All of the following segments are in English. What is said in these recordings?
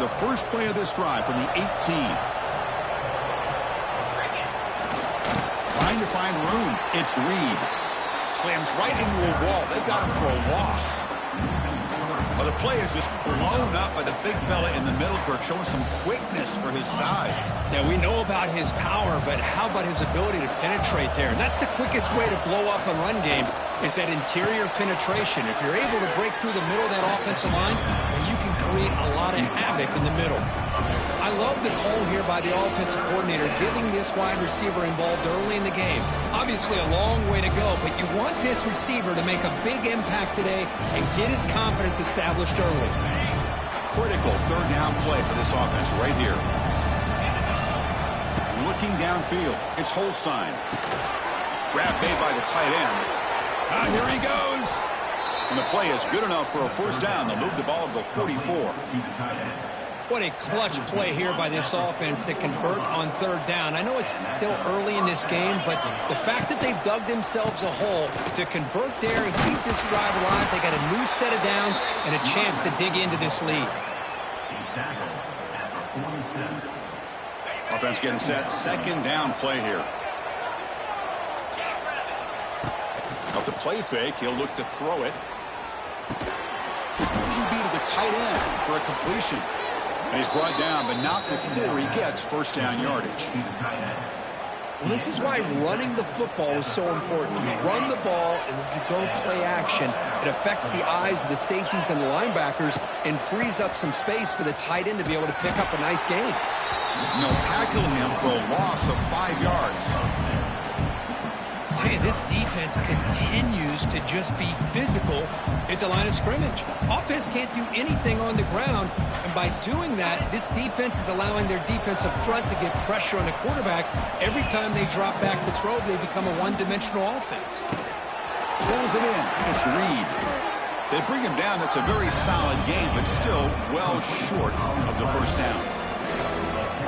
the first play of this drive from the 18. Trying to find room. It's Reed. Slams right into a wall. They've got him for a loss. Well, the play is just blown up by the big fella in the middle, Kirk, showing some quickness for his size. Yeah, we know about his power, but how about his ability to penetrate there? And that's the quickest way to blow up a run game, is that interior penetration. If you're able to break through the middle of that offensive line, then you can create a lot of havoc in the middle. I love the call here by the offensive coordinator, getting this wide receiver involved early in the game. Obviously a long way to go, but you want this receiver to make a big impact today and get his confidence established early. Critical third down play for this offense right here. Looking downfield, it's Holstein. Grab made by the tight end. Here he goes. And the play is good enough for a first down. They'll move the ball to the 44. What a clutch play here by this offense to convert on third down. I know it's still early in this game, but the fact that they've dug themselves a hole to convert there and keep this drive alive, they got a new set of downs and a chance to dig into this lead. Offense getting set. Second down play here. Off the play fake, he'll look to throw it. QB to the tight end for a completion. And he's brought down, but not before he gets first down yardage. Well, this is why running the football is so important. You run the ball, and if you go play action, it affects the eyes of the safeties and the linebackers and frees up some space for the tight end to be able to pick up a nice gain. And they'll tackle him for a loss of 5 yards. Tell you, this defense continues to just be physical at the line of scrimmage. Offense can't do anything on the ground, and by doing that, this defense is allowing their defensive front to get pressure on the quarterback. Every time they drop back to throw, they become a one-dimensional offense. Pulls it in. It's Reed. They bring him down. That's a very solid game, but still well short of the first down.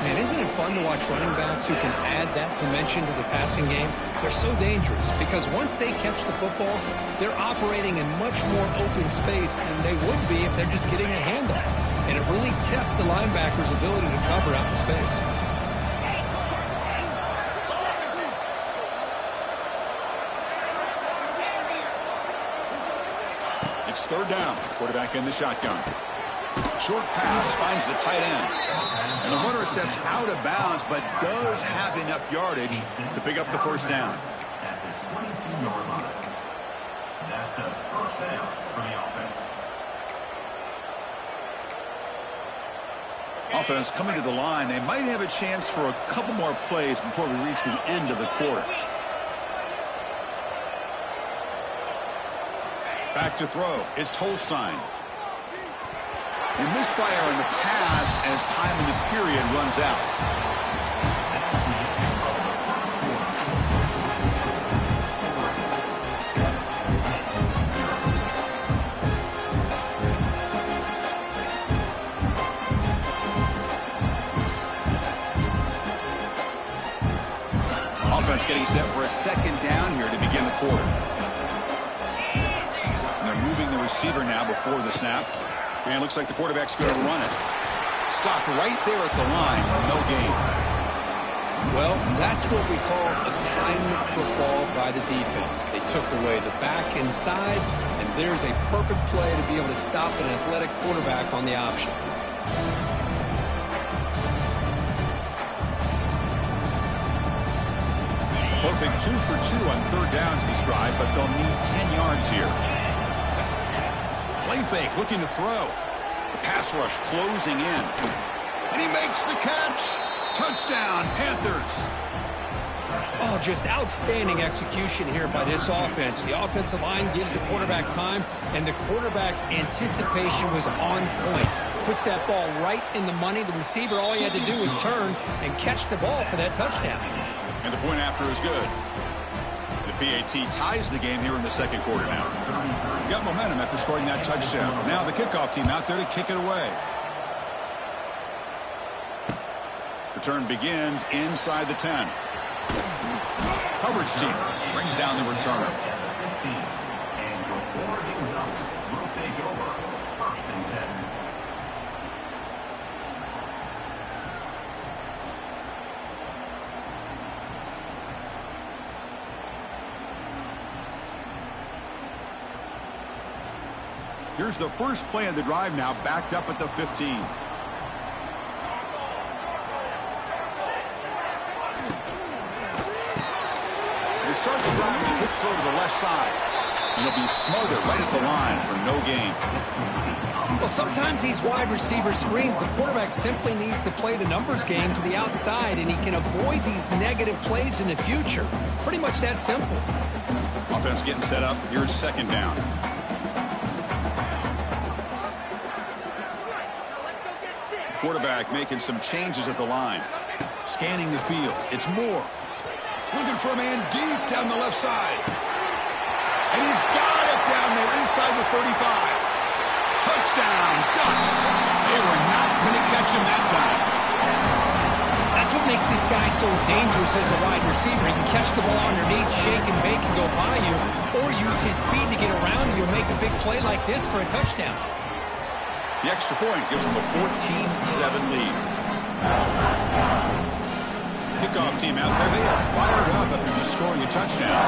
Man, isn't it fun to watch running backs who can add that dimension to the passing game? They're so dangerous because once they catch the football, they're operating in much more open space than they would be if they're just getting a handoff. And it really tests the linebacker's ability to cover out in space. It's third down. Quarterback in the shotgun. Short pass finds the tight end. And the runner steps out of bounds, but does have enough yardage to pick up the first down. At the 22-yard line. That's a first down for the offense. Offense coming to the line. They might have a chance for a couple more plays before we reach the end of the quarter. Back to throw. It's Holstein. A misfire in the pass as time in the period runs out. Offense getting set for a second down here to begin the quarter. And they're moving the receiver now before the snap. And it looks like the quarterback's going to run it. Stopped right there at the line. No gain. Well, that's what we call assignment football by the defense. They took away the back inside, and there's a perfect play to be able to stop an athletic quarterback on the option. Perfect 2 for 2 on third downs this drive, but they'll need 10 yards here. Play fake, looking to throw. The pass rush closing in. And he makes the catch. Touchdown, Panthers. Oh, just outstanding execution here by this offense. The offensive line gives the quarterback time, and the quarterback's anticipation was on point. Puts that ball right in the money. The receiver, all he had to do was turn and catch the ball for that touchdown. And the point after is good. The PAT ties the game here in the second quarter now. Got momentum after scoring that touchdown. Now the kickoff team out there to kick it away. Return begins inside the 10. Coverage team brings down the returner. And your 4 Gonzalez will take over first and 10. Here's the first play of the drive now, backed up at the 15. They start the drive with a quick throw to the left side. And he'll be smothered right at the line for no gain. Well, sometimes these wide receiver screens, the quarterback simply needs to play the numbers game to the outside, and he can avoid these negative plays in the future. Pretty much that simple. Offense getting set up. Here's second down. Quarterback making some changes at the line. Scanning the field. It's Moore. Looking for a man deep down the left side. And he's got it down there inside the 35. Touchdown, Ducks. They were not going to catch him that time. That's what makes this guy so dangerous as a wide receiver. He can catch the ball underneath, shake and bake and go by you, or use his speed to get around you and make a big play like this for a touchdown. The extra point gives them a 14-7 lead. Kickoff team out there. They are fired up after just scoring a touchdown.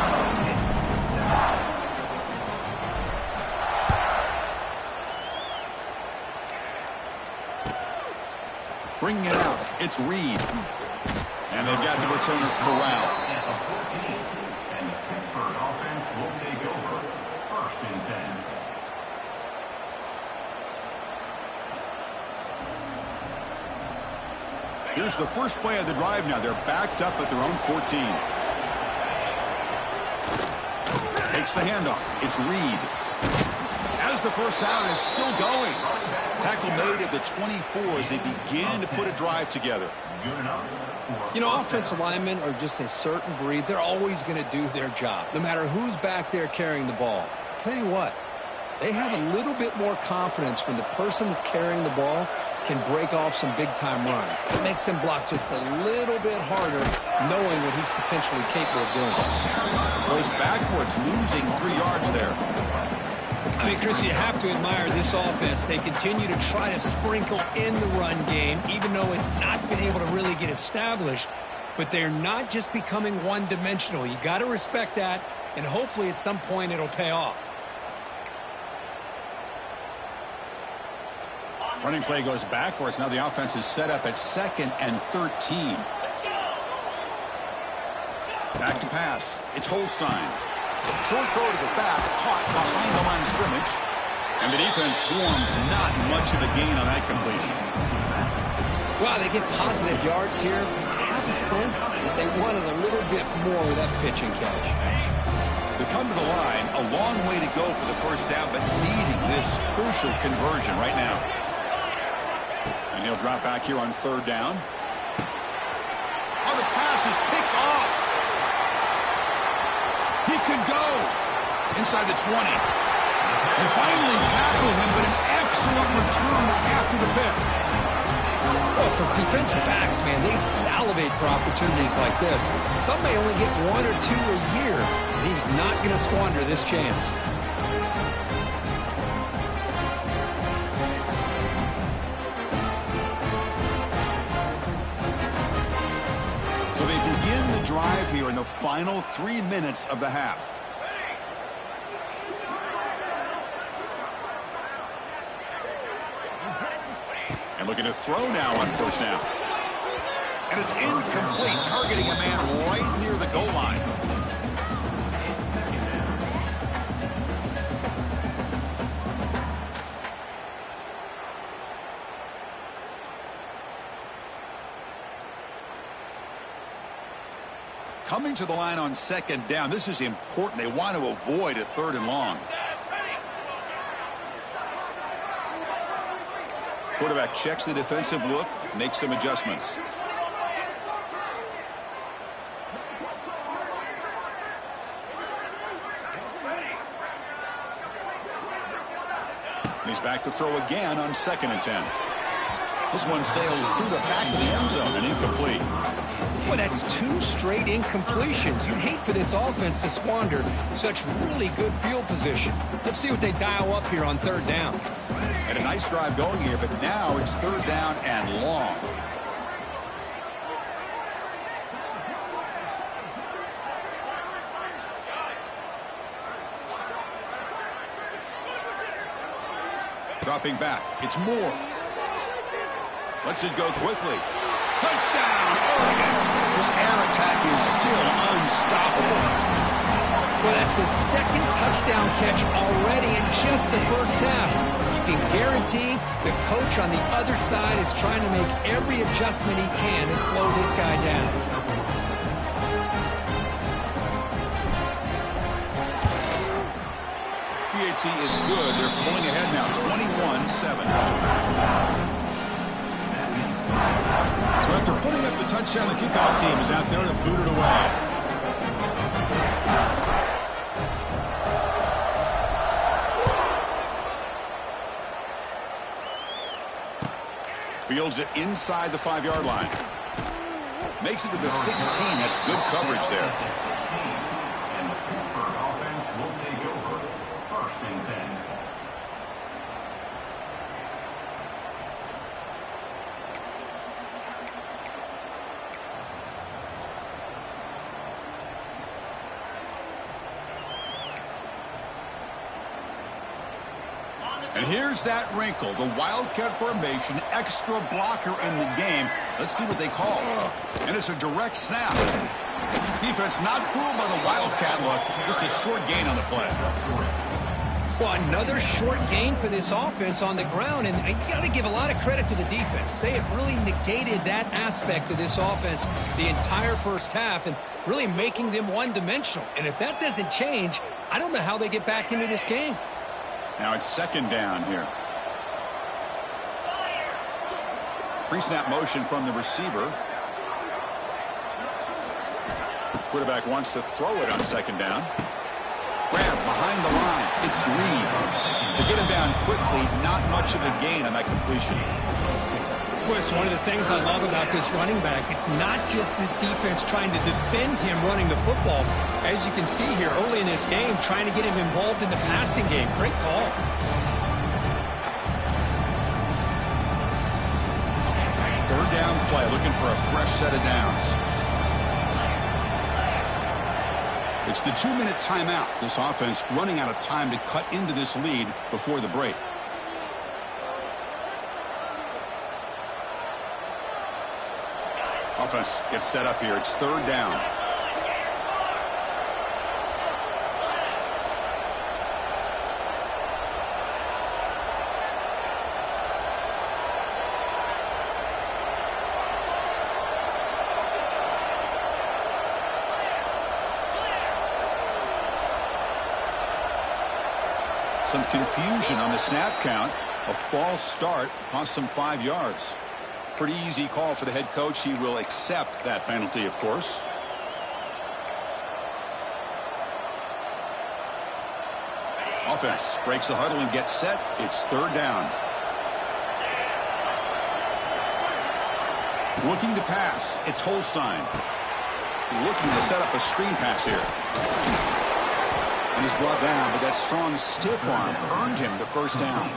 Bringing it out, it's Reed. And they've got the returner corralled. At the 14, and the Pittsburgh offense will take over. 1st and 10. Here's the first play of the drive now. They're backed up at their own 14. Takes the handoff. It's Reed. As the first down is still going. Tackle made at the 24 as they begin to put a drive together. You know, offensive linemen are just a certain breed. They're always going to do their job, no matter who's back there carrying the ball. I'll tell you what, they have a little bit more confidence when the person that's carrying the ball can break off some big-time runs. It makes them block just a little bit harder, knowing what he's potentially capable of doing. Goes backwards, losing 3 yards there. I mean, Chris, you have to admire this offense. They continue to try to sprinkle in the run game, even though it's not been able to really get established. But they're not just becoming one-dimensional. You got to respect that, and hopefully at some point it'll pay off. Running play goes backwards. Now the offense is set up at 2nd and 13. Back to pass. It's Holstein. Short throw to the back, caught behind the line of scrimmage. And the defense swarms, not much of a gain on that completion. Wow, they get positive yards here. I have a sense that they wanted a little bit more with that pitch and catch. They come to the line, a long way to go for the first down, but needing this crucial conversion right now. And he'll drop back here on 3rd down. Oh, the pass is picked off. He could go inside the 20. They finally tackle him, but an excellent return after the pick. Well, for defensive backs, man, they salivate for opportunities like this. Some may only get 1 or 2 a year. He's not going to squander this chance. So they begin the drive here in the final 3 minutes of the half. And looking to throw now on 1st down. And it's incomplete, targeting a man right near the goal line. Coming to the line on 2nd down. This is important. They want to avoid a 3rd and long. Quarterback checks the defensive look, makes some adjustments. And he's back to throw again on 2nd and 10. This one sails through the back of the end zone and incomplete. Well, that's 2 straight incompletions. You'd hate for this offense to squander such really good field position. Let's see what they dial up here on 3rd down. And a nice drive going here, but now it's 3rd down and long. Dropping back. It's Moore. Lets it go quickly. Touchdown, Oregon. This air attack is still unstoppable. Well, that's his second touchdown catch already in just the first half. You can guarantee the coach on the other side is trying to make every adjustment he can to slow this guy down. PHC is good. They're pulling ahead now, 21-7. So after putting up the touchdown, the kickoff team is out there to boot it away. Fields it inside the 5-yard line. Makes it to the 16. That's good coverage there. And the Pittsburgh offense will take over. First and 10. And here's that wrinkle, the Wildcat formation, extra blocker in the game. Let's see what they call. And it's a direct snap. Defense not fooled by the Wildcat look, just a short gain on the play. Well, another short gain for this offense on the ground, and you got to give a lot of credit to the defense. They have really negated that aspect of this offense the entire first half and really making them one-dimensional. And if that doesn't change, I don't know how they get back into this game. Now it's second down here. Pre-snap motion from the receiver. Quarterback wants to throw it on second down. Grab behind the line. It's Reed. They get him down quickly. Not much of a gain on that completion. Well, it's one of the things I love about this running back. It's not just this defense trying to defend him running the football. As you can see here early in this game, trying to get him involved in the passing game. Great call. Third down play, looking for a fresh set of downs. It's the 2-minute timeout. This offense running out of time to cut into this lead before the break. Offense gets set up here. It's third down. Some confusion on the snap count. A false start cost some 5 yards. Pretty easy call for the head coach. He will accept that penalty, of course. Offense breaks the huddle and gets set. It's third down. Looking to pass. It's Holstein. Looking to set up a screen pass here. And he's brought down, but that strong stiff arm earned him the first down.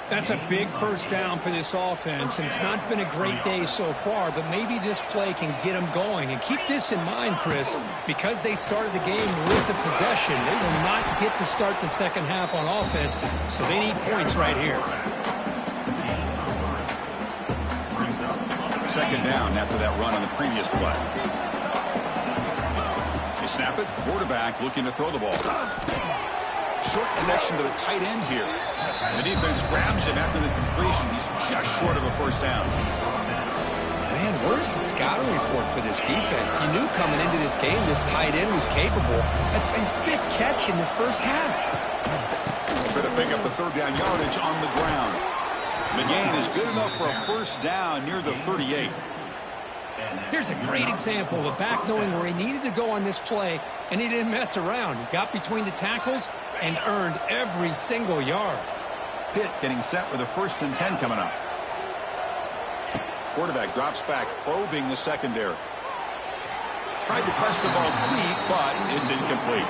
That's a big first down for this offense, and it's not been a great day so far, but maybe this play can get them going. And keep this in mind, Chris, because they started the game with the possession, they will not get to start the second half on offense, so they need points right here. Second down after that run on the previous play. They snap it. Quarterback looking to throw the ball. Short connection to the tight end here. The defense grabs him after the completion. He's just short of a first down. Man, where's the scouting report for this defense? You knew coming into this game this tight end was capable. That's his 5th catch in this first half. Try to pick up the third down yardage on the ground. The gain is good enough for a first down near the 38. Here's a great example of a back knowing where he needed to go on this play, and he didn't mess around. He got between the tackles and earned every single yard. Pitt getting set with a 1st and 10 coming up. Quarterback drops back, probing the secondary. Tried to press the ball deep, but it's incomplete.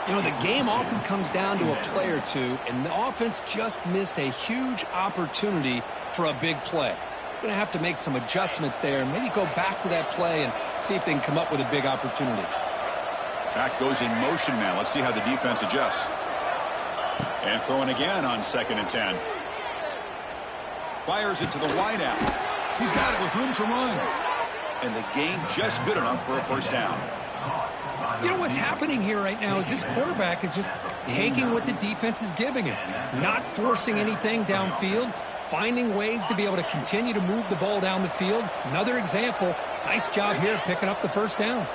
You know, the game often comes down to a play or two, and the offense just missed a huge opportunity for a big play. Going to have to make some adjustments there and maybe go back to that play and see if they can come up with a big opportunity. Back goes in motion now. Let's see how the defense adjusts. And throwing again on 2nd and 10. Fires it to the wideout. He's got it with room to run. And the gain just good enough for a first down. You know what's happening here right now is this quarterback is just taking what the defense is giving him. Not forcing anything downfield. Finding ways to be able to continue to move the ball down the field. Another example. Nice job here picking up the first down.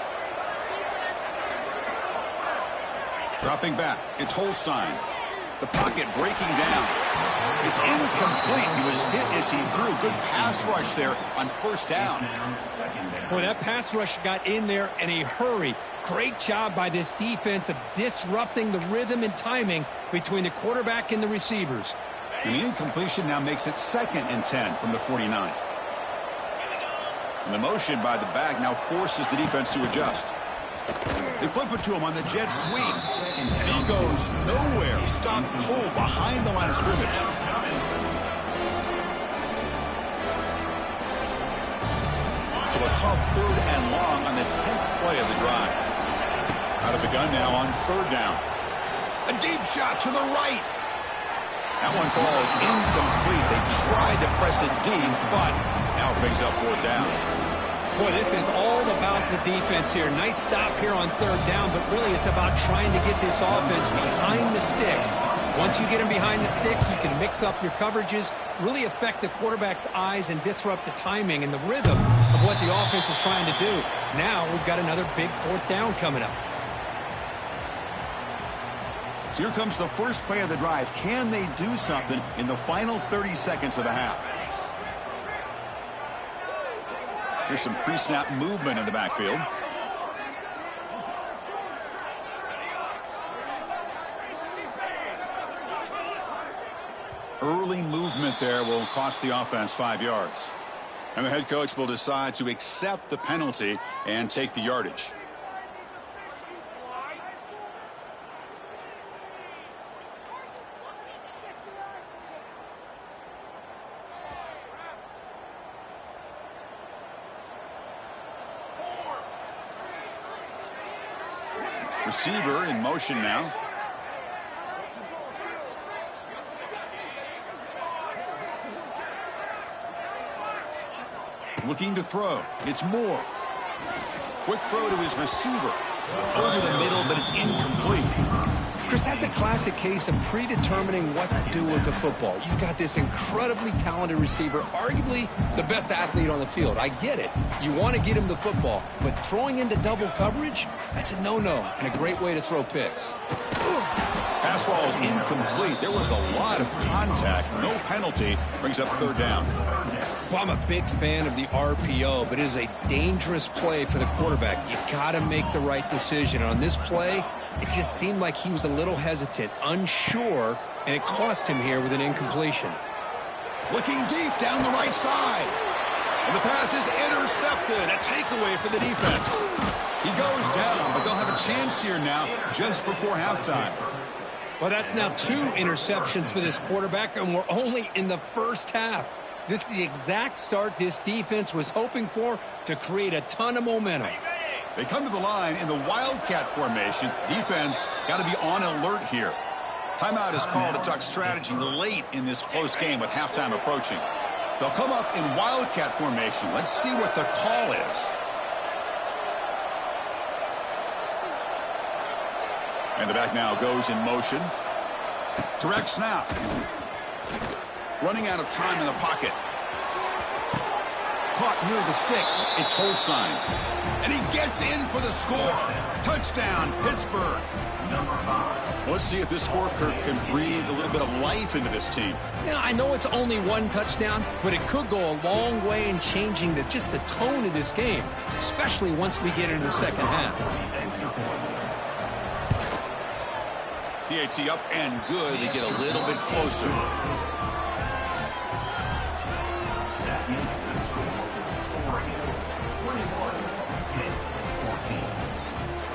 Dropping back. It's Holstein. The pocket breaking down. It's incomplete. He was hit as he threw. Good pass rush there on first down. Boy, that pass rush got in there in a hurry. Great job by this defense of disrupting the rhythm and timing between the quarterback and the receivers. And the incompletion now makes it 2nd and 10 from the 49. And the motion by the back now forces the defense to adjust. They flip it to him on the jet sweep. And he goes nowhere. Stopped cold behind the line of scrimmage. So a tough 3rd and long on the 10th play of the drive. Out of the gun now on 3rd down. A deep shot to the right. That one falls incomplete. They tried to press it deep, but now it brings up 4th down. Boy, this is all about the defense here. Nice stop here on 3rd down, but really it's about trying to get this offense behind the sticks. Once you get them behind the sticks, you can mix up your coverages, really affect the quarterback's eyes and disrupt the timing and the rhythm of what the offense is trying to do. Now we've got another big 4th down coming up. So here comes the first play of the drive. Can they do something in the final 30 seconds of the half? Here's some pre-snap movement in the backfield. Early movement there will cost the offense 5 yards. And the head coach will decide to accept the penalty and take the yardage. Receiver in motion now. Looking to throw. It's Moore. Quick throw to his receiver. Over the middle, but it's incomplete. Chris, that's a classic case of predetermining what to do with the football. You've got this incredibly talented receiver, arguably the best athlete on the field. I get it. You want to get him the football, but throwing into double coverage, that's a no-no and a great way to throw picks. Pass ball is incomplete. There was a lot of contact. No penalty. Brings up 3rd down. Well, I'm a big fan of the RPO, but it is a dangerous play for the quarterback. You got to make the right decision. On this play, it just seemed like he was a little hesitant, unsure, and it cost him here with an incompletion. Looking deep down the right side. And the pass is intercepted. A takeaway for the defense. He goes down, but they'll have a chance here now just before halftime. Well, that's now 2 interceptions for this quarterback, and we're only in the first half. This is the exact start this defense was hoping for to create a ton of momentum. They come to the line in the Wildcat formation. Defense got to be on alert here. Timeout is called to talk strategy late in this close game with halftime approaching. They'll come up in Wildcat formation. Let's see what the call is. And the back now goes in motion. Direct snap. Running out of time in the pocket. Caught near the sticks. It's Holstein. And he gets in for the score. Touchdown, Pittsburgh. Let's see if this score can breathe a little bit of life into this team. Now, I know it's only 1 touchdown, but it could go a long way in changing just the tone of this game, especially once we get into the second half. PAT up and good. They get a little bit closer.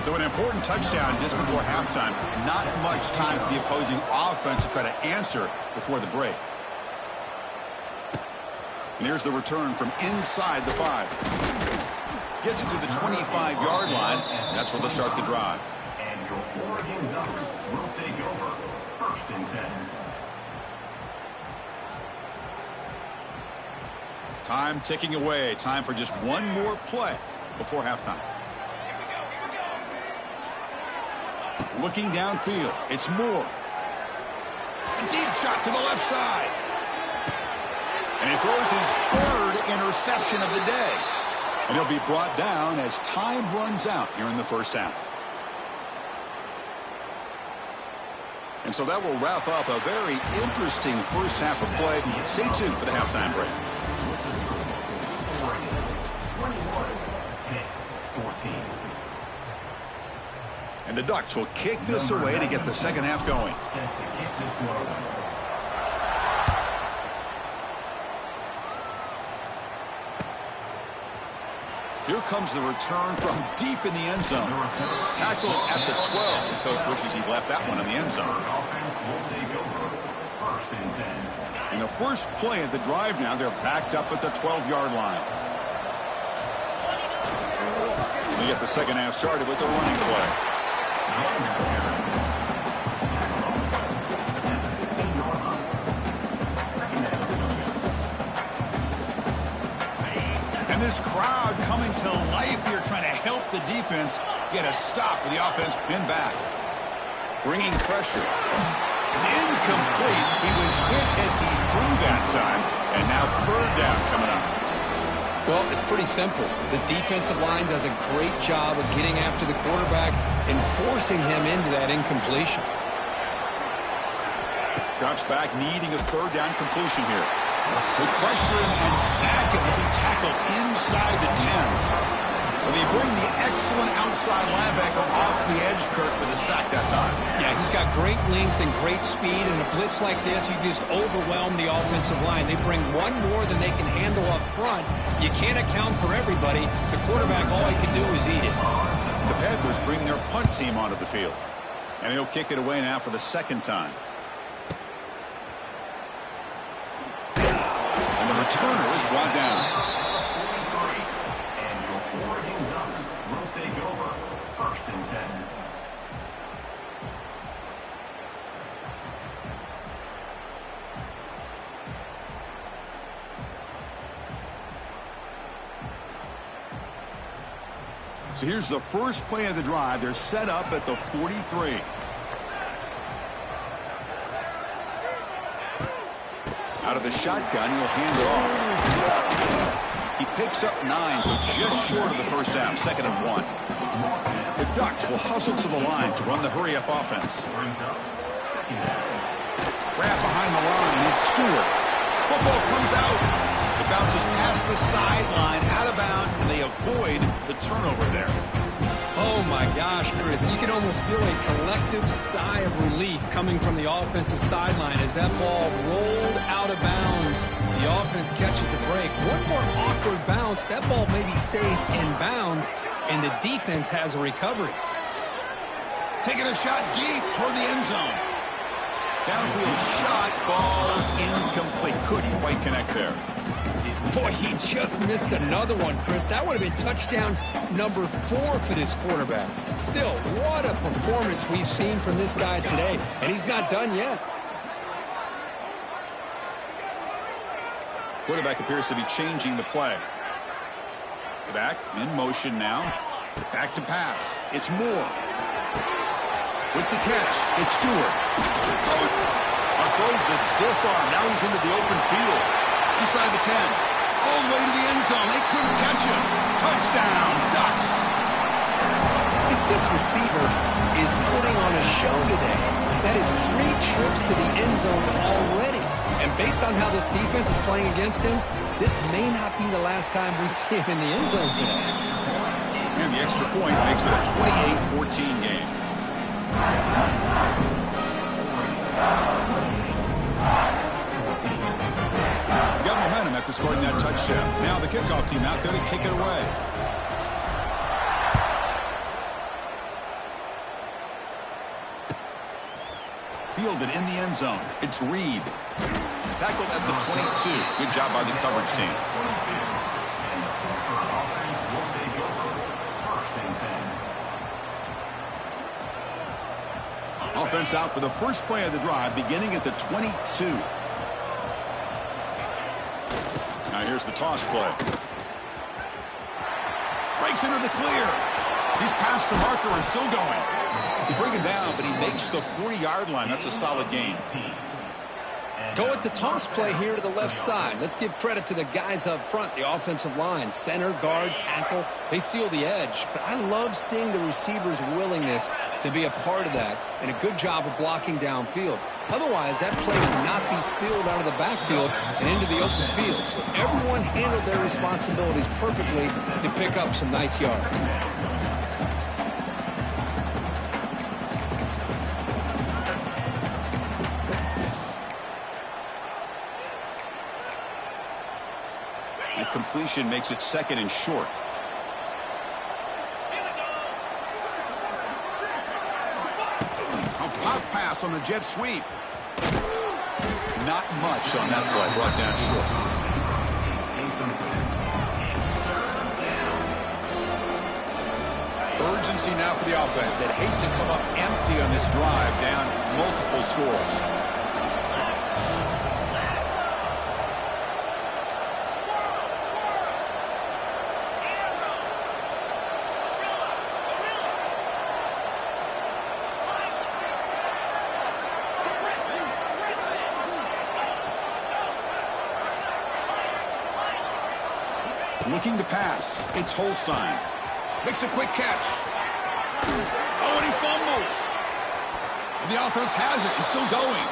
So an important touchdown just before halftime. Not much time for the opposing offense to try to answer before the break. And here's the return from inside the 5. Gets it to the 25-yard line. That's where they'll start the drive. And your Oregon Ducks will take over 1st and and 10. Time ticking away. Time for just one more play before halftime. Looking downfield. It's Moore. A deep shot to the left side. And he throws his third interception of the day. And he'll be brought down as time runs out here in the first half. And so that will wrap up a very interesting first half of play. Stay tuned for the halftime break. 21-14. And the Ducks will kick this away to get the second half going. Set to kick this one away. Here comes the return from deep in the end zone. Tackled at the 12. The coach wishes he'd left that one in the end zone. Offense will take over. First and 10. In the first play of the drive now, they're backed up at the 12-yard line. They get the second half started with the running play. And this crowd coming to life here, trying to help the defense get a stop with the offense pinned back. Bringing pressure. It's incomplete. He was hit as he threw that time. And now third down coming up. Well, it's pretty simple. The defensive line does a great job of getting after the quarterback and forcing him into that incompletion. Drops back, needing a third down completion here. They pressure him and sack him. He'll be tackled inside the 10. But they bring the excellent outside linebacker off the edge, Kirk, for the sack that time. Yeah, he's got great length and great speed. In a blitz like this, you just overwhelm the offensive line. They bring one more than they can handle up front. You can't account for everybody. The quarterback, all he can do is eat it. The Panthers bring their punt team onto the field. And he'll kick it away now for the second time. And the returner is brought down. Take over. First and 10. So here's the first play of the drive. They're set up at the 43. Out of the shotgun, he'll hand it off. He picks up 9, so just short of the first down, 2nd and 1. The Ducks will hustle to the line to run the hurry-up offense. Wrap behind the line, it's Stewart. Football comes out. It bounces past the sideline, out of bounds, and they avoid the turnover there. Oh, my gosh, Chris. You can almost feel a collective sigh of relief coming from the offensive sideline as that ball rolled out of bounds. The offense catches a break. One more awkward bounce. That ball maybe stays in bounds, and the defense has a recovery. Taking a shot deep toward the end zone. Downfield shot falls incomplete. Couldn't quite connect there. Boy, he just missed another one, Chris. That would have been touchdown number 4 for this quarterback. Still, what a performance we've seen from this guy today, and he's not done yet. Quarterback appears to be changing the play. Back in motion now. Back to pass. It's Moore. With the catch, it's Stewart. Throws the stiff arm. Now he's into the open field. Inside the 10. All the way to the end zone. They couldn't catch him. Touchdown, Ducks. I think this receiver is putting on a show today. That is 3 trips to the end zone already. And based on how this defense is playing against him, this may not be the last time we see him in the end zone today. And the extra point makes it a 28-14 game. Got momentum after scoring that touchdown. Now the kickoff team out there to kick it away. Fielded in the end zone. It's Reed. Tackled at the 22. Good job by the coverage team. Offense out for the first play of the drive, beginning at the 22. Now here's the toss play. Breaks into the clear. He's past the marker and still going. They bring him down, but he makes the 40-yard line. That's a solid gain. Go with the toss play here to the left side. Let's give credit to the guys up front, the offensive line, center, guard, tackle. They seal the edge. But I love seeing the receiver's willingness to be a part of that and a good job of blocking downfield. Otherwise, that play cannot be spilled out of the backfield and into the open field. So everyone handled their responsibilities perfectly to pick up some nice yards. Completion makes it 2nd and short. A pop pass on the jet sweep. Not much on that play, brought down short. Urgency now for the offense. They'd hate to come up empty on this drive, down multiple scores. Looking to pass. It's Holstein. Makes a quick catch. Oh, and he fumbles. And the offense has it and still going.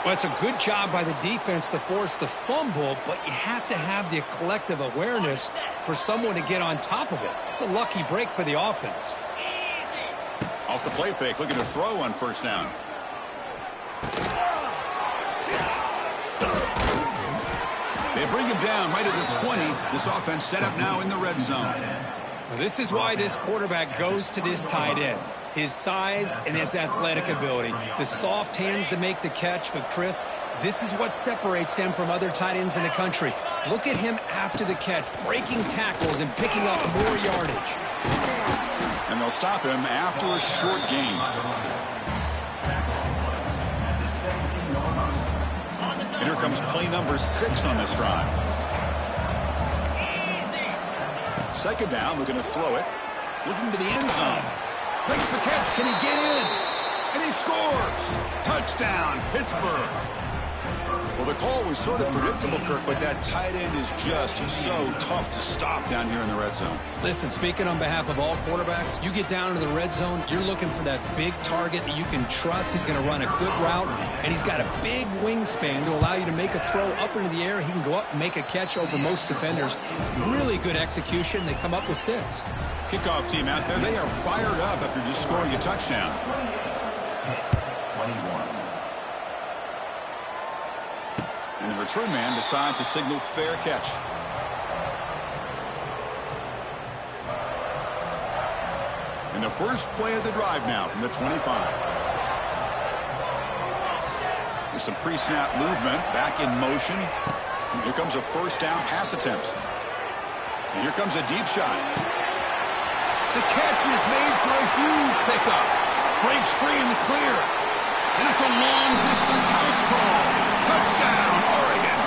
Well, it's a good job by the defense to force the fumble, but you have to have the collective awareness for someone to get on top of it. It's a lucky break for the offense. Off the play fake, looking to throw on first down. They bring him down right at the 20. This offense set up now in the red zone. Well, this is why this quarterback goes to this tight end. His size and his athletic ability. The soft hands to make the catch, but Chris, this is what separates him from other tight ends in the country. Look at him after the catch, breaking tackles and picking up more yardage. And they'll stop him after a short gain. And here comes play number 6 on this drive. 2nd down, we're going to throw it. Looking to the end zone. Makes the catch. Can he get in? And he scores. Touchdown, Pittsburgh. Well, the call was sort of predictable, Kirk, but that tight end is just so tough to stop down here in the red zone. Listen, speaking on behalf of all quarterbacks, you get down into the red zone, you're looking for that big target that you can trust. He's going to run a good route, and he's got a big wingspan to allow you to make a throw up into the air. He can go up and make a catch over most defenders. Really good execution. They come up with 6. Kickoff team out there, they are fired up after just scoring a touchdown. 21. And the return man decides to signal fair catch. And the first play of the drive now from the 25. There's some pre-snap movement, back in motion. And here comes a first down pass attempt. And here comes a deep shot. The catch is made for a huge pickup. Breaks free in the clear. And it's a long-distance house call. Touchdown, Oregon.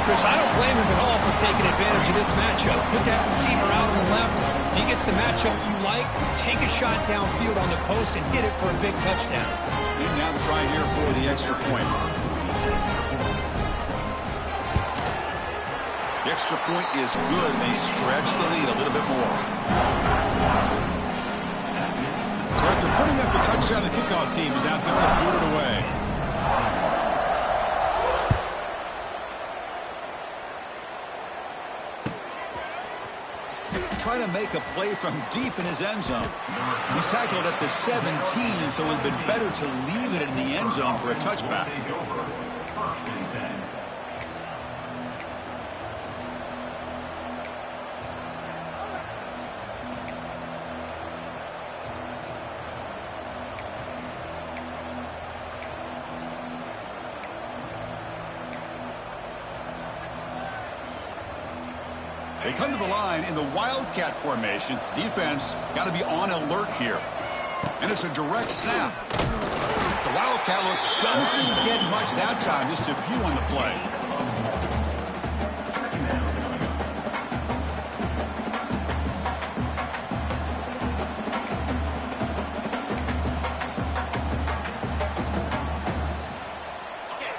Chris, I don't blame him at all for taking advantage of this matchup. Put that receiver out on the left. If he gets the matchup you like, take a shot downfield on the post and hit it for a big touchdown. And now the try here for the extra point. The extra point is good. They stretch the lead a little bit more. So after putting up a touchdown, the kickoff team is out there to boot it away. Trying to make a play from deep in his end zone. He's tackled at the 17, so it would have been better to leave it in the end zone for a touchback. First and 10. They come to the line in the Wildcat formation. Defense got to be on alert here. And it's a direct snap. The Wildcat look doesn't get much that time, just a few on the play.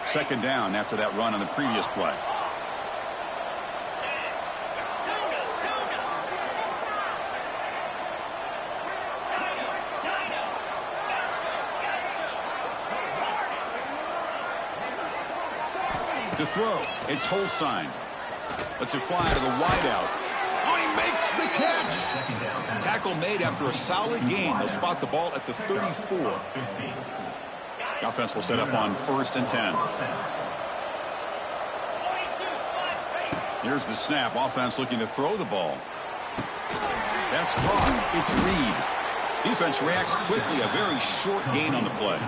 Second down after that run on the previous play. To throw, it's Holstein. Lets it fly to the wideout. Oh, he makes the catch! Tackle made after a solid gain. They'll spot the ball at the 34. The offense will set up on 1st and 10. Here's the snap. Offense looking to throw the ball. That's caught. It's Reed. Defense reacts quickly. A very short gain on the play.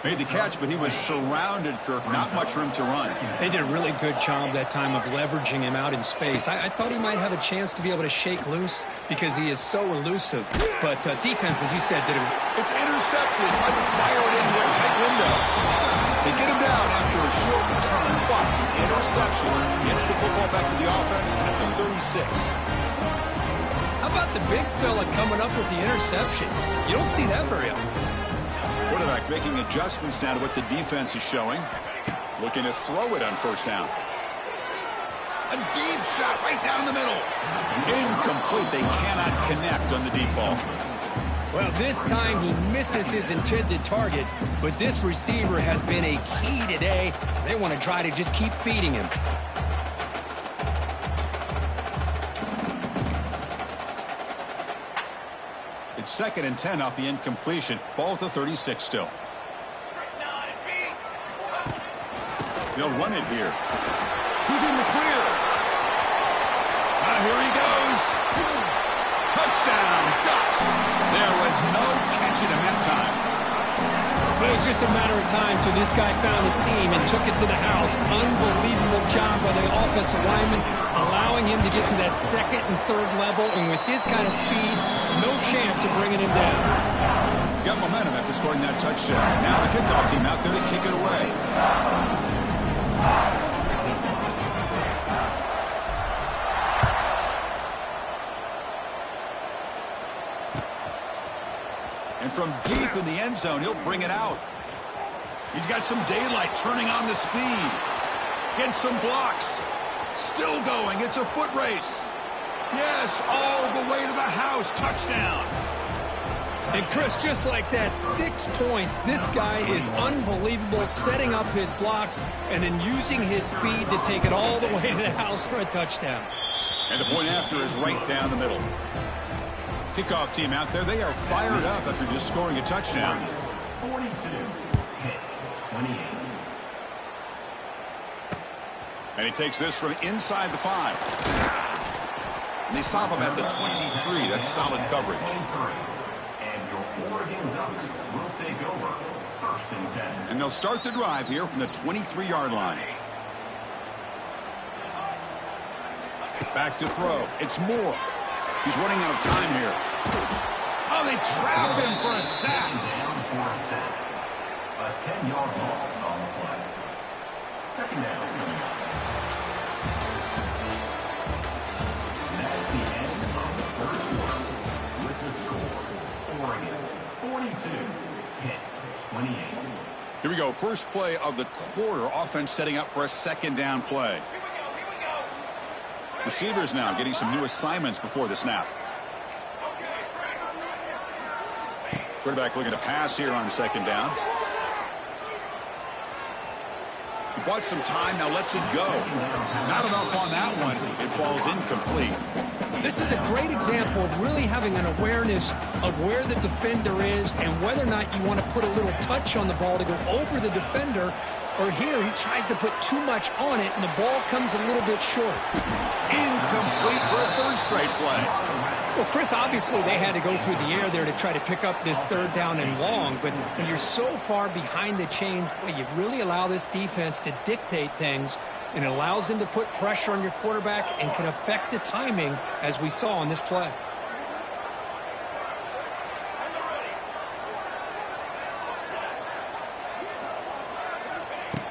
Made the catch, but he was surrounded, Kirk. Not much room to run. They did a really good job that time of leveraging him out in space. I thought he might have a chance to be able to shake loose because he is so elusive. But defense, as you said, did it. It's intercepted. Tried to fire it into a tight window. They get him down after a short return, but interception gets the football back to the offense at the 36. How about the big fella coming up with the interception? You don't see that very often. Quarterback making adjustments now to what the defense is showing. Looking to throw it on 1st down. A deep shot right down the middle. Incomplete. They cannot connect on the deep ball. Well, this time he misses his intended target, but this receiver has been a key today. They want to try to just keep feeding him. It's 2nd and 10 off the incompletion. Ball at the 36 still. They'll run it here. Who's in the clear? Here he goes. Touchdown, Ducks. There was no catching him that time. But it was just a matter of time till this guy found the seam and took it to the house. Unbelievable job by the offensive lineman, allowing him to get to that 2nd and 3rd level. And with his kind of speed, no chance of bringing him down. Got momentum after scoring that touchdown. Now the kickoff team out there to kick it away. And from deep in the end zone, he'll bring it out. He's got some daylight, turning on the speed. Gets some blocks. Still going. It's a foot race. Yes, all the way to the house. Touchdown. And Chris, just like that, 6 points. This guy is unbelievable, setting up his blocks and then using his speed to take it all the way to the house for a touchdown. And the point after is right down the middle. Kickoff team out there, they are fired up after just scoring a touchdown. 42, 28. And he takes this from inside the 5. And they stop him at the 23. That's solid coverage. And your Oregon Ducks will take over 1st and 10. And they'll start the drive here from the 23-yard line. Back to throw. It's Moore. He's running out of time here. Oh, they trap him for a sack. Down for a sack. A 10-yard loss on the play. 2nd down. That's the end of the 3rd quarter. With the score, Oregon 42, Pitt 28. Here we go. First play of the quarter. Offense setting up for a 2nd down play. Receivers now getting some new assignments before the snap. Quarterback looking to pass here on 2nd down. He bought some time, now lets it go. Not enough on that one. It falls incomplete. This is a great example of really having an awareness of where the defender is and whether or not you want to put a little touch on the ball to go over the defender, or here he tries to put too much on it and the ball comes a little bit short. Incomplete for a 3rd straight play. Well, Chris, obviously they had to go through the air there to try to pick up this 3rd down and long, but when you're so far behind the chains, boy, you really allow this defense to dictate things, and it allows them to put pressure on your quarterback and can affect the timing, as we saw on this play.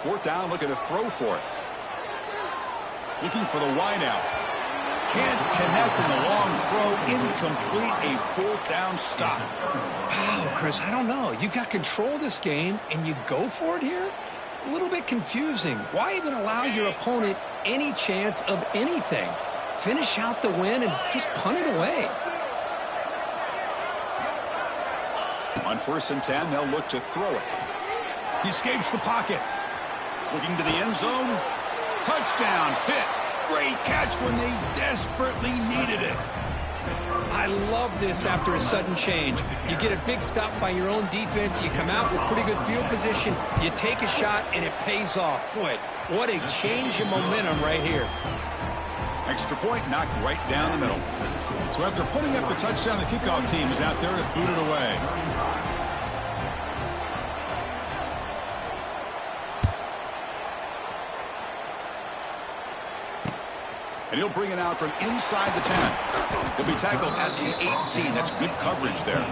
Fourth down, looking to throw for it. Looking for the wide out. Can't connect in the long throw. Incomplete, a fourth down stop. Oh, Chris, I don't know. You got control of this game, and you go for it here? A little bit confusing. Why even allow your opponent any chance of anything? Finish out the win and just punt it away. On 1st and 10, they'll look to throw it. He escapes the pocket. Looking to the end zone. Touchdown, Pitt. Great catch when they desperately needed it. I love this after a sudden change. You get a big stop by your own defense. You come out with pretty good field position. You take a shot, and it pays off. Boy, what a change in momentum right here. Extra point knocked right down the middle. So after putting up a touchdown, the kickoff team is out there to boot it away. And he'll bring it out from inside the 10. He'll be tackled at the 18. That's good coverage there.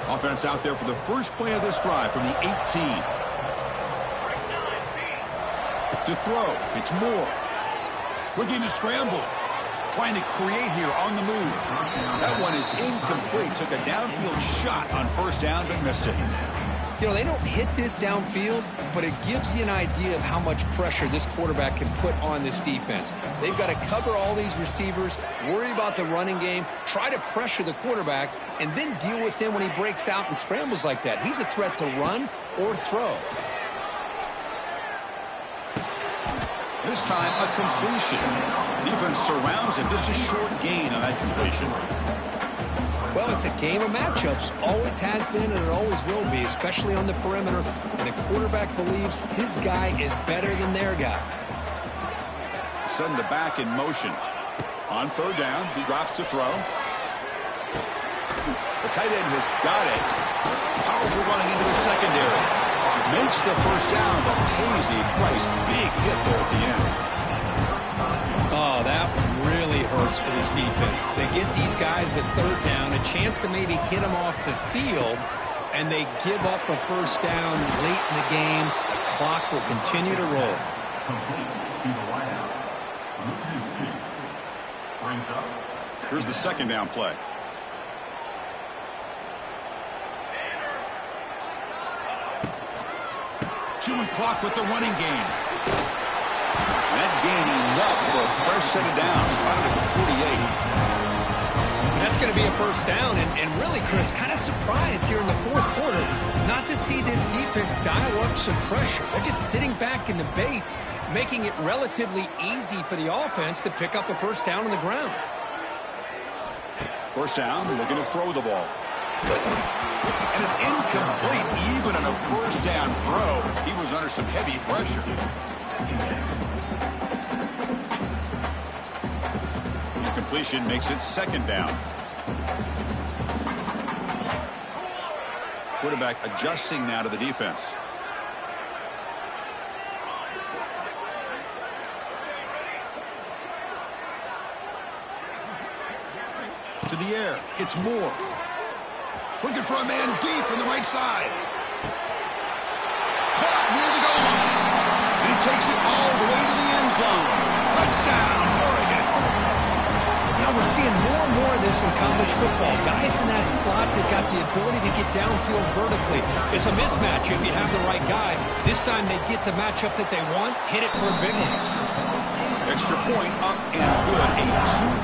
Offense out there for the first play of this drive from the 18. To throw, it's Moore. Looking to scramble. Trying to create here on the move. That one is incomplete. Took a downfield shot on 1st down, but missed it. You know, they don't hit this downfield, but it gives you an idea of how much pressure this quarterback can put on this defense. They've got to cover all these receivers, worry about the running game, try to pressure the quarterback, and then deal with him when he breaks out and scrambles like that. He's a threat to run or throw. This time, a completion. Defense surrounds him. Just a short gain on that completion. Well, it's a game of matchups. Always has been, and it always will be, especially on the perimeter. And the quarterback believes his guy is better than their guy. Send the back in motion. On 3rd down, he drops to throw. The tight end has got it. Powerful running into the secondary. Makes the 1st down, but pays a price. Big hit there at the end. Oh, that really hurts for this defense. They get these guys to 3rd down, a chance to maybe get them off the field, and they give up a 1st down late in the game. The clock will continue to roll. Here's the 2nd down play. Chewing clock with the running game. That gain enough for a fresh set of downs. Spotted at the 48. That's going to be a 1st down, and really, Chris, kind of surprised here in the 4th quarter not to see this defense dial up some pressure. They're just sitting back in the base, making it relatively easy for the offense to pick up a 1st down on the ground. 1st down, looking to throw the ball. And it's incomplete, even on a 1st down throw. He was under some heavy pressure. The completion makes it 2nd down. Quarterback adjusting now to the defense. To the air, it's Moore. Looking for a man deep on the right side. Caught near the goal line. And he takes it all the way to the end zone. Touchdown, Oregon. Yeah, we're seeing more and more of this in college football. Guys in that slot that got the ability to get downfield vertically. It's a mismatch if you have the right guy. This time they get the matchup that they want, hit it for a big one. Extra point up and good. A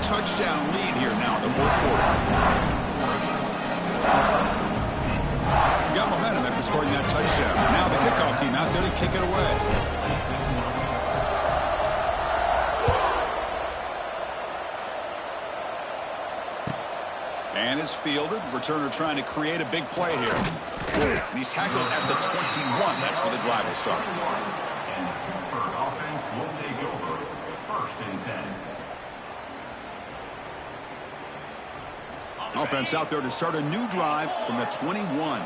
2-touchdown lead here now in the 4th quarter. Got momentum after scoring that touchdown. Now the kickoff team out there to kick it away. And it's fielded. Returner trying to create a big play here. And he's tackled at the 21. That's where the drive will start. And the Pittsburgh offense will take over 1st and 10. Offense out there to start a new drive from the 21.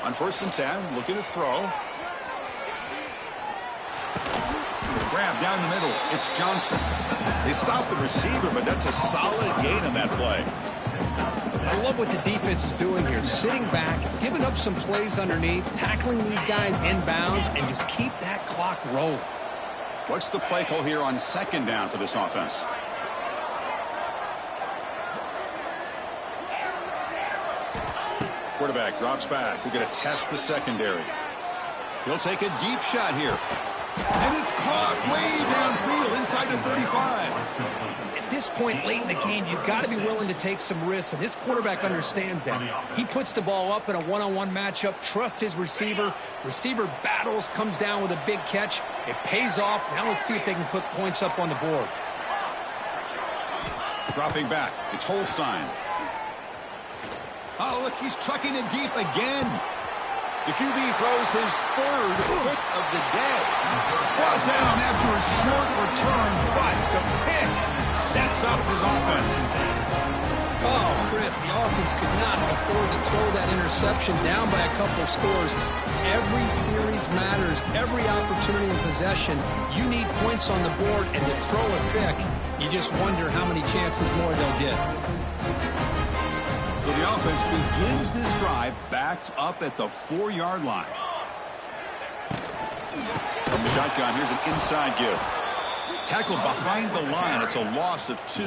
On 1st and 10, looking to throw. grab down the middle. It's Johnson. They stop the receiver, but that's a solid gain on that play. I love what the defense is doing here. Sitting back, giving up some plays underneath, tackling these guys inbounds, and just keep that clock rolling. What's the play call here on second down for this offense? Quarterback drops back. We're going to test the secondary. He'll take a deep shot here. And it's caught way downfield inside the 35. At this point late in the game, you've got to be willing to take some risks, and this quarterback understands that. He puts the ball up in a one-on-one matchup, trusts his receiver. Receiver battles, comes down with a big catch. It pays off. Now let's see if they can put points up on the board. Dropping back. It's Holstein. Oh, look, he's trucking it deep again. The QB throws his third pick of the day. Brought down after a short return, but the pick sets up his offense. Oh, Chris, the offense could not afford to throw that interception down by a couple of scores. Every series matters. Every opportunity in possession. You need points on the board, and to throw a pick, you just wonder how many chances more they'll get. So the offense begins this drive backed up at the 4-yard line. From the shotgun, here's an inside give. Tackled behind the line. It's a loss of 2.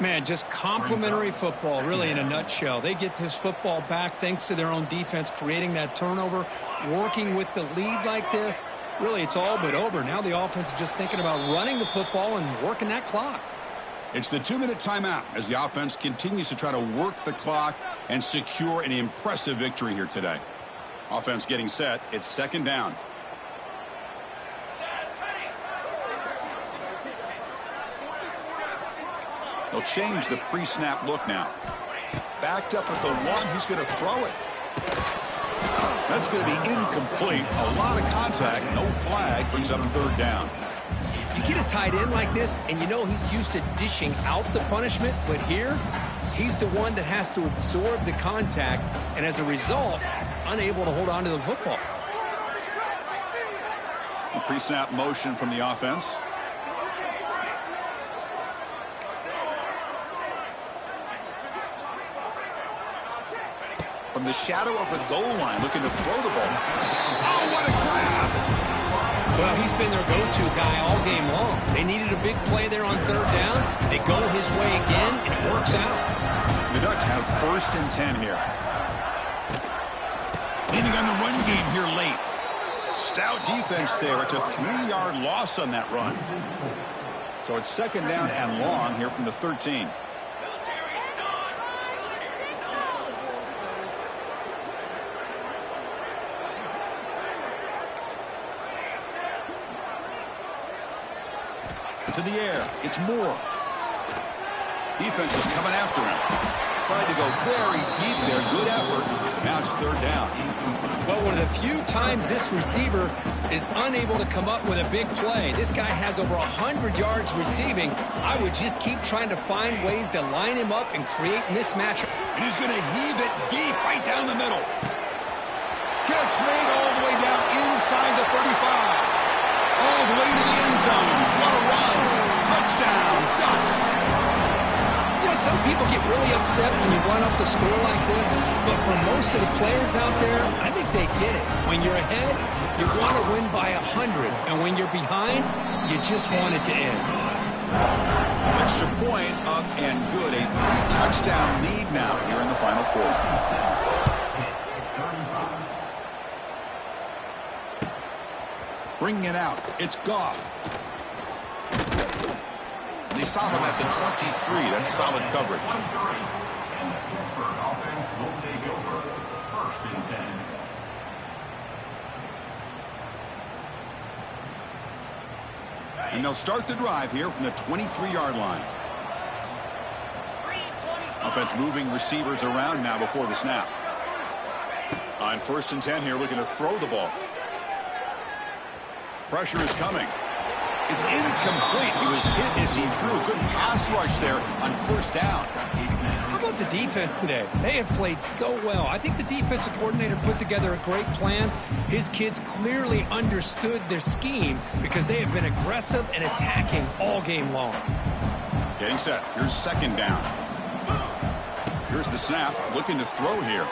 Man, just complimentary football, really, in a nutshell. They get this football back thanks to their own defense, creating that turnover, working with the lead like this. Really, it's all but over. Now the offense is just thinking about running the football and working that clock. It's the 2-minute timeout as the offense continues to try to work the clock and secure an impressive victory here today. Offense getting set. It's second down. They'll change the pre-snap look now. Backed up at the 1. He's going to throw it. That's going to be incomplete. A lot of contact. No flag. Brings up third down. You get a tight end like this, and you know he's used to dishing out the punishment, but here, he's the one that has to absorb the contact, and as a result, he's unable to hold on to the football. A pre-snap motion from the offense. From the shadow of the goal line, looking to throw the ball. Oh, what a grab! Well, he's been their go-to guy all game long. They needed a big play there on third down. They go his way again, and it works out. The Ducks have 1st and 10 here. Leaning on the run game here late. Stout defense there. It's a 3-yard loss on that run. So it's second down and long here from the 13. To the air. It's Moore. Defense is coming after him. Tried to go very deep there. Good effort. Now it's third down. Well, one of the few times this receiver is unable to come up with a big play. This guy has over 100 yards receiving. I would just keep trying to find ways to line him up and create mismatch. And he's going to heave it deep right down the middle. Catch made all the way down inside the 35. All the way to the end zone. What a run. Touchdown, Ducks. You know, some people get really upset when you run up the score like this, but for most of the players out there, I think they get it. When you're ahead, you want to win by 100, and when you're behind, you just want it to end. Extra point up and good. A 3-touchdown lead now here in the final quarter. Bringing it out. It's Goff. They stop him at the 23. That's solid coverage. And the Pittsburgh offense will take over 1st and 10. And they'll start the drive here from the 23-yard line. Offense moving receivers around now before the snap. On 1st and 10 here, looking to throw the ball. Pressure is coming. It's incomplete. He was hit as he threw. Good pass rush there on first down. How about the defense today? They have played so well. I think the defensive coordinator put together a great plan. His kids clearly understood their scheme because they have been aggressive and attacking all game long. Getting set. Here's second down. Here's the snap. Looking to throw here.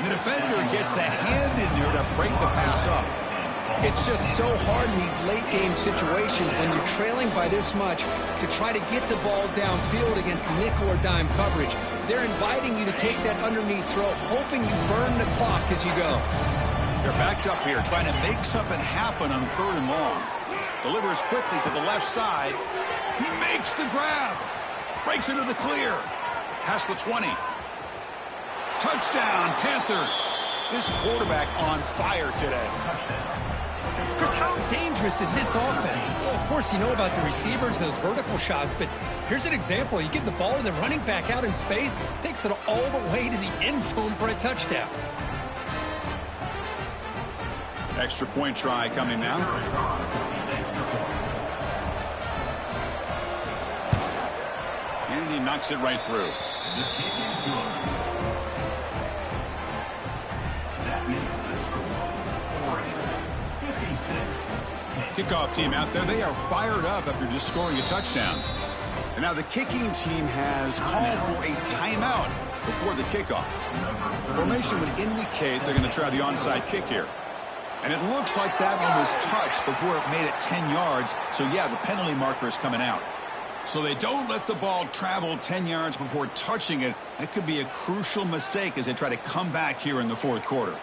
The defender gets a hand in there to break the pass up. It's just so hard in these late-game situations when you're trailing by this much to try to get the ball downfield against nickel or dime coverage. They're inviting you to take that underneath throw, hoping you burn the clock as you go. They're backed up here, trying to make something happen on third and long. Delivers quickly to the left side. He makes the grab. Breaks into the clear. Past the 20. Touchdown, Panthers. This quarterback on fire today. Chris, how dangerous is this offense? Well, of course, you know about the receivers, those vertical shots, but here's an example. You give the ball to the running back out in space, takes it all the way to the end zone for a touchdown. Extra point try coming now. And he knocks it right through. The kick is good. That makes the score Oregon 56. Kickoff team out there, they are fired up after just scoring a touchdown. And now the kicking team has called for a timeout before the kickoff. Formation would indicate they're going to try the onside kick here. And it looks like that one was touched before it made it 10 yards. So, yeah, the penalty marker is coming out. So they don't let the ball travel 10 yards before touching it. That could be a crucial mistake as they try to come back here in the fourth quarter.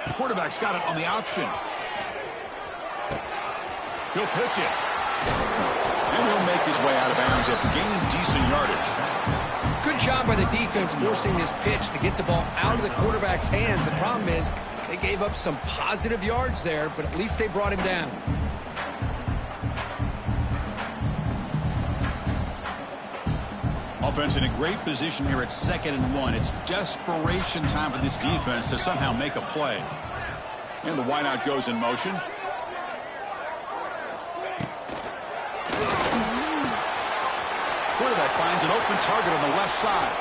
The quarterback's got it on the option. He'll pitch it. And he'll make his way out of bounds after gaining decent yardage. Good job by the defense forcing this pitch to get the ball out of the quarterback's hands. The problem is they gave up some positive yards there, but at least they brought him down. Offense in a great position here at 2nd and 1. It's desperation time for this defense to somehow make a play. And the wideout goes in motion. Quarterback finds an open target on the left side.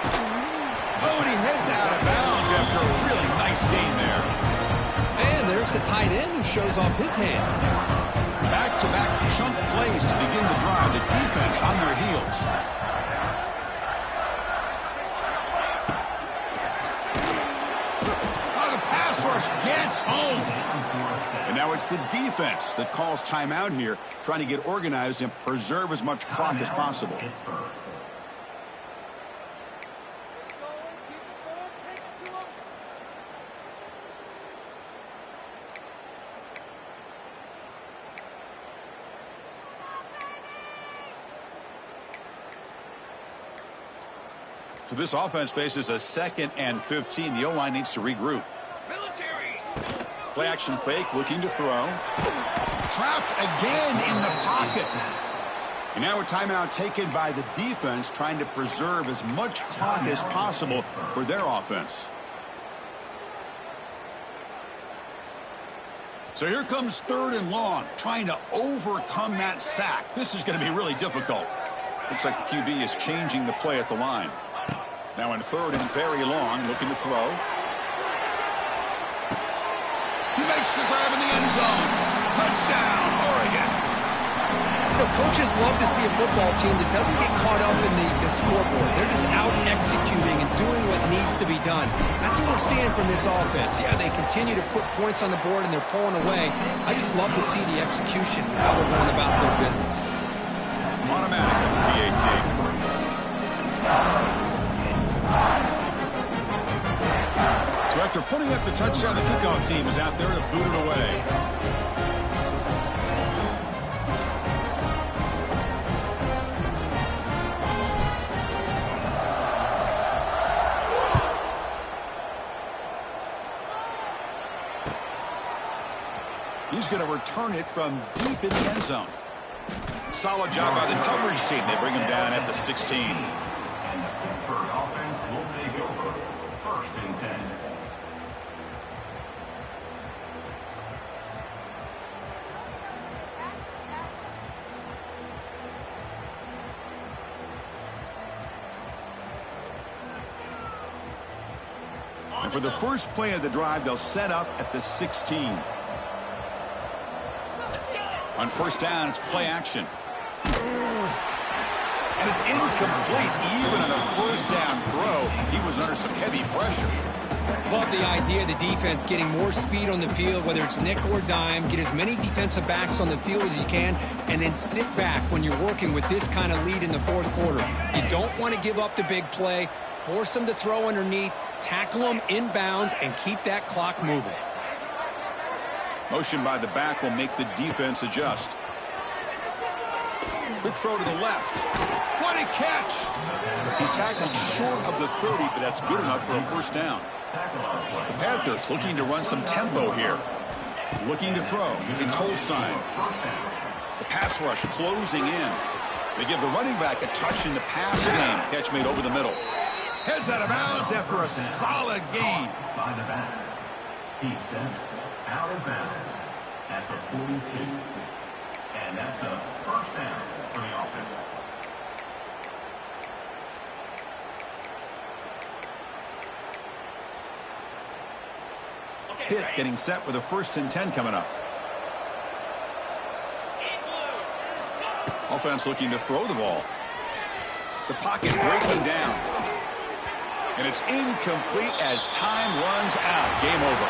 Oh, and he heads out of bounds after a really nice gain there. And there's the tight end who shows off his hands. Back-to-back chunk plays to begin the drive. The defense on their heels. Oh, the pass rush gets home. And now it's the defense that calls timeout here, trying to get organized and preserve as much clock as possible. So this offense faces a 2nd and 15. The O-line needs to regroup. Play action fake, looking to throw. Trapped again in the pocket. And now a timeout taken by the defense, trying to preserve as much clock as possible for their offense. So here comes 3rd and long, trying to overcome that sack. This is going to be really difficult. Looks like the QB is changing the play at the line. Now in 3rd and very long, looking to throw. He makes the grab in the end zone. Touchdown, Oregon. You know, coaches love to see a football team that doesn't get caught up in the scoreboard. They're just out executing and doing what needs to be done. That's what we're seeing from this offense. Yeah, they continue to put points on the board and they're pulling away. I just love to see the execution, how they're going about their business. Automatic at the PAT. So after putting up the touchdown, the kickoff team is out there to boot it away. He's going to return it from deep in the end zone. Solid job by the coverage team. They bring him down at the 16. And the Pittsburgh offense will take over. 1st and 10. And for the first play of the drive, they'll set up at the 16. On 1st down, it's play action. And it's incomplete. Even on a 1st down throw, he was under some heavy pressure. Love the idea of the defense getting more speed on the field, whether it's nickel or dime. Get as many defensive backs on the field as you can, and then sit back when you're working with this kind of lead in the 4th quarter. You don't want to give up the big play. Force them to throw underneath, tackle them inbounds, and keep that clock moving. Motion by the back will make the defense adjust. Quick throw to the left. What a catch! He's tackled short of the 30, but that's good enough for a 1st down. The Panthers looking to run some tempo here. Looking to throw. It's Holstein. The pass rush closing in. They give the running back a touch in the pass game. Catch made over the middle. Heads out of bounds after a solid gain. By the back. He steps out of bounds at the 42. And that's a 1st down for the offense. Pitt getting set with a 1st and 10 coming up. Offense looking to throw the ball. The pocket breaking down. And it's incomplete as time runs out. Game over.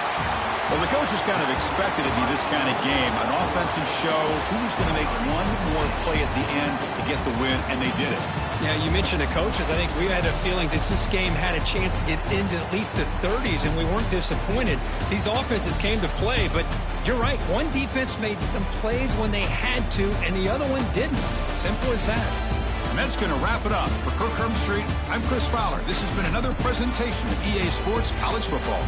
Well, the coaches kind of expected it to be this kind of game. An offensive show. Who's going to make one more play at the end to get the win? And they did it. Yeah, you mentioned the coaches. I think we had a feeling that this game had a chance to get into at least the 30s, and we weren't disappointed. These offenses came to play, but you're right. One defense made some plays when they had to, and the other one didn't. Simple as that. And that's going to wrap it up. For Kirk Herbstreit, I'm Chris Fowler. This has been another presentation of EA Sports College Football.